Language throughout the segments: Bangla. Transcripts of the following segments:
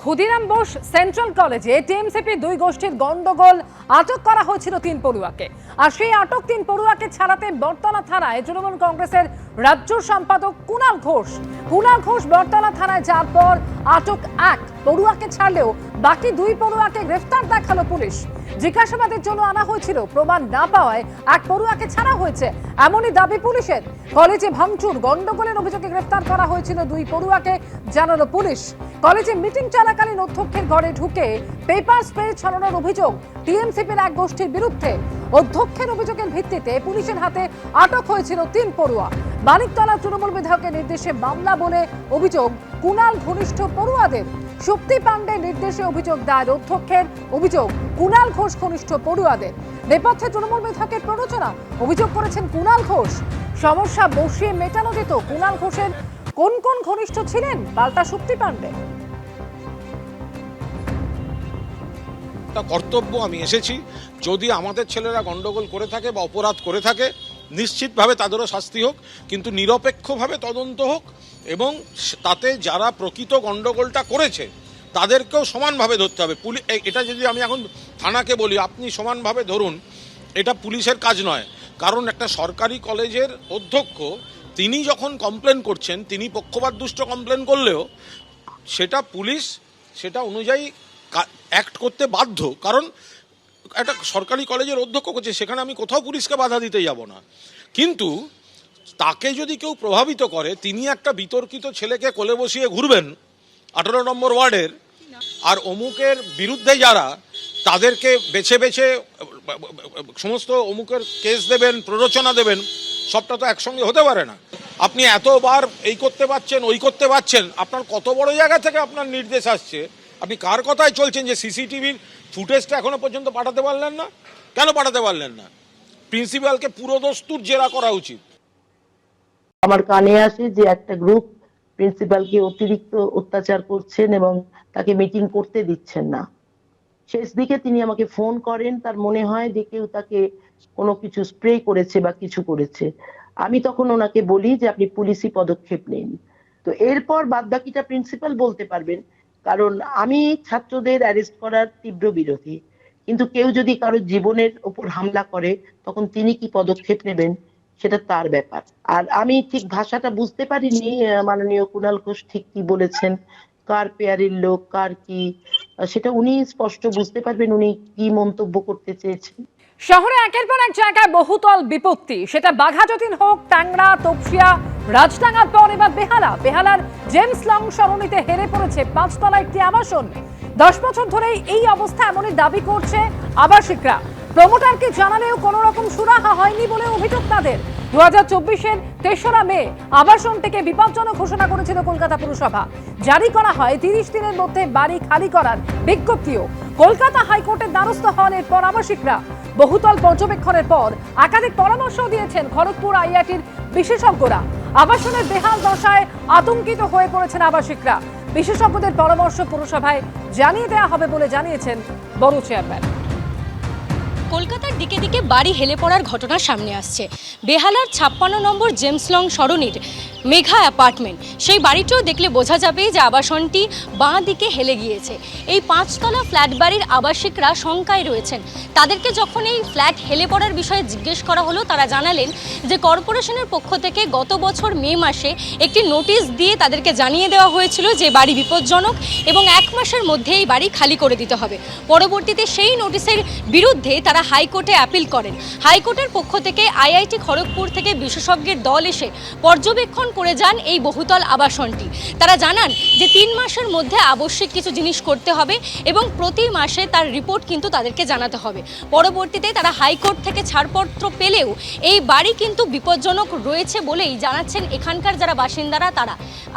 ক্ষুদিরাম বোস সেন্ট্রাল কলেজে টিএমসিপি দুই গোষ্ঠীর গন্ডগোল আটক করা হয়েছিল 3 পড়ুয়াকে। আর সেই আটক 3 পড়ুয়াকে ছাড়াতে বটতলা থানায় তৃণমূল কংগ্রেসের রাজ্য সম্পাদক কুণাল ঘোষ বটতলা থানায় যাওয়ার পর আটক 1 পড়ুয়াকে ছাড়লেও বাকি 2 পড়ুয়াকে গ্রেফতার দেখালো পুলিশ। জিজ্ঞাসাবাদের জন্য আনা হয়েছিল, প্রমাণ না পাওয়ায় 1 পড়ুয়াকে ছাড়া হয়েছে, এমনই দাবি পুলিশের। কলেজে ভাঙচুর গন্ডগোলের অভিযোগে গ্রেফতার করা হয়েছিল 2 পড়ুয়াকে, জানালো পুলিশ। কলেজে মিটিং চলাকালীন অধ্যক্ষের ঘরে ঢুকে পেপার স্প্রে ছড়ানোর অভিযোগ টিএমসিপির 1 গোষ্ঠীর বিরুদ্ধে। অধ্যক্ষের অভিযোগের ভিত্তিতে পুলিশের হাতে আটক হয়েছিল 3 পড়ুয়া। মানিকতলা তৃণমূল বিধায়কের নির্দেশে মামলা বলে অভিযোগ কুণাল ঘনিষ্ঠ পড়ুয়াদের। শক্তি পাণ্ডের নির্দেশে অভিযোগ দায়ের অধ্যক্ষের, অভিযোগ কুণাল ঘোষ ঘনিষ্ঠ পড়ুয়াদের। নেপথ্যে তৃণমূল বিধায়কের প্ররোচনা, অভিযোগ করেছেন কুণাল ঘোষ। সমস্যা বসিয়ে মেটানো যেত। কুণাল ঘোষের কোন কোন ঘনিষ্ঠ ছিলেন, পাল্টা শক্তি পাণ্ডে। কর্তব্য আমি এসেছি, যদি আমাদের ছেলেরা গন্ডগোল করে থাকে বা অপরাধ করে থাকে নিশ্চিতভাবে তাদেরও শাস্তি হোক, কিন্তু নিরপেক্ষভাবে তদন্ত হোক এবং তাতে যারা প্রকৃত গন্ডগোলটা করেছে তাদেরকেও সমানভাবে ধরতে হবে। এটা যদি আমি এখন থানাকে বলি আপনি সমানভাবে ধরুন, এটা পুলিশের কাজ নয়। কারণ একটা সরকারি কলেজের অধ্যক্ষ তিনি যখন কমপ্লেন করছেন, তিনি পক্ষপাতদুষ্ট কমপ্লেন করলেও সেটা পুলিশ সেটা অনুযায়ী অ্যাক্ট করতে বাধ্য। কারণ একটা সরকারি কলেজের অধ্যক্ষ করছে, সেখানে আমি কোথাও পুলিশকে বাধা দিতে যাব না। কিন্তু তাকে যদি কেউ প্রভাবিত করে, তিনি একটা বিতর্কিত ছেলেকে কোলে বসিয়ে ঘুরবেন 18 নম্বর ওয়ার্ডের, আর অমুকের বিরুদ্ধে যারা তাদেরকে বেছে বেছে সমস্ত অমুকের কেস দেবেন, প্ররোচনা দেবেন, সবটা তো একসঙ্গে হতে পারে না। আপনি এতবার এই করতে পারছেন, ওই করতে পারছেন, আপনার কত বড় জায়গা থেকে আপনার নির্দেশ আসছে, আপনি কার কথায় চলছেন যে সিসিটিভির ফুটেজটা এখনো পর্যন্ত পাঠাতে পারলেন না? কেন পাঠাতে পারলেন না? প্রিন্সিপালকে পুরোদস্তুর জেরা করা উচিত। আমার কানে আসে যে একটা গ্রুপ প্রিন্সিপালকে অতিরিক্ত অত্যাচার করছেন এবং তাকে মিটিং করতে দিচ্ছেন না। শেষ দিকে তিনি আমাকে ফোন করেন, তার মনে হয় যে কেউ তাকে কোনো কিছু স্প্রে করেছে বা কিছু করেছে। আমি তখন ওনাকে বলি যে আপনি পুলিশি পদক্ষেপ নিন। তো এরপর বাদবাকিটা প্রিন্সিপাল বলতে পারবেন, কারণ আমি ছাত্রদের অ্যারেস্ট করার তীব্র বিরোধী। কিন্তু কেউ যদি কারো জীবনের উপর হামলা করে তখন তিনি কি পদক্ষেপ নেবেন সেটা তার ব্যাপার। আর আমি ঠিক ভাষাটা বুঝতে পারিনি মাননীয় কুণাল ঘোষ ঠিক কি বলেছেন, কার পেয়ারের লোক কার কি, সেটা উনি স্পষ্ট বুঝতে পারবেন উনি কি মন্তব্য করতে চেয়েছেন। শহরে একের পর এক জায়গায় বহুতল বিপত্তি, সেটা বাঘাযতীন হোক, ট্যাংরা, তপসিয়া, রাজডাঙ্গার পর এবার বেহালার জেমস লং সরণিতে হেরে পড়েছে 5 তলা একটি আবাসন। 10 বছর ধরেই এই অবস্থা, এমনই দাবি করছে আবাসিকরা। প্রমোটারকে জানালেও কোনো রকম সুরাহা হয়নি বলে অভিযোগ তাদের। 2024-এর 3রা মে আবাসনটিকে বিপজ্জনক ঘোষণা করেছিল কলকাতা পুরসভা। জারি করা হয় 30 দিনের মধ্যে বাড়ি খালি করার বিজ্ঞপ্তিও। কলকাতা হাইকোর্টের দ্বারস্থ হন এরপর আবাসিকরা। বহুতল পর্যবেক্ষণের পর একাধিক পরামর্শ দিয়েছেন খড়গপুর আইআইটির বিশেষজ্ঞরা। আবাসনের বেহাল দশায় আতঙ্কিত হয়ে পড়েছেন আবাসিকরা। বিশেষজ্ঞদের পরামর্শ পুরসভায় জানিয়ে দেওয়া হবে বলে জানিয়েছেন বড় চেয়ারম্যান। কলকাতার দিকে দিকে বাড়ি হেলে পড়ার ঘটনা সামনে আসছে। বেহালার 56 নম্বর জেমস লং সরণির মেঘা অ্যাপার্টমেন্ট, সেই বাড়িটিও দেখলে বোঝা যাবে যে আবাসনটি বাঁ দিকে হেলে গিয়েছে। এই 5 তলা ফ্ল্যাট বাড়ির আবাসিকরা শঙ্কায় রয়েছেন। তাদেরকে যখন এই ফ্ল্যাট হেলে পড়ার বিষয়ে জিজ্ঞেস করা হলো, তারা জানালেন যে কর্পোরেশনের পক্ষ থেকে গত বছর মে মাসে একটি নোটিশ দিয়ে তাদেরকে জানিয়ে দেওয়া হয়েছিল যে বাড়ি বিপজ্জনক এবং 1 মাসের মধ্যে এই বাড়ি খালি করে দিতে হবে। পরবর্তীতে সেই নোটিশের বিরুদ্ধে তারা হাইকোর্টে অ্যাপিল করেন। হাইকোর্টের পক্ষ থেকে আইআইটি খড়গপুর থেকে বিশেষজ্ঞের দল এসে পর্যবেক্ষণ করে যান এই বহুতল আবাসনটি। তারা জানান যে 3 মাসের মধ্যে আবশ্যিক কিছু জিনিস করতে হবে এবং প্রতি মাসে তার রিপোর্ট কিন্তু তাদেরকে জানাতে হবে। পরবর্তীতে তারা হাইকোর্ট থেকে ছাড়পত্র পেলেও এই বাড়ি কিন্তু বিপজ্জনক রয়েছে বলেই জানাচ্ছেন এখানকার যারা বাসিন্দারা। তারা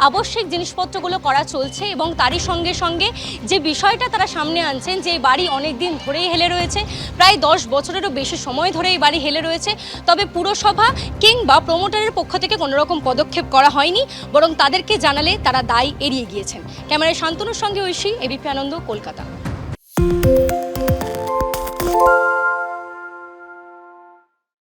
আবশ্যিক জিনিসপত্রগুলো করা চলছে এবং তারই সঙ্গে সঙ্গে যে বিষয়টা তারা সামনে আনছেন যে এই বাড়ি অনেক দিন ধরেই হেলে রয়েছে, প্রায় 10 বছরেরও বেশি সময় ধরে এই বাড়ি হেলে রয়েছে। তবে পুরসভা কিংবা প্রমোটারের পক্ষ থেকে কোনো রকম পদক্ষেপ করা হয়নি, বরং তাদেরকে জানালে তারা দায় এড়িয়ে গিয়েছেন। ক্যামেরায় শান্তনুর সঙ্গে ঐশী, এবিপি আনন্দ, কলকাতা।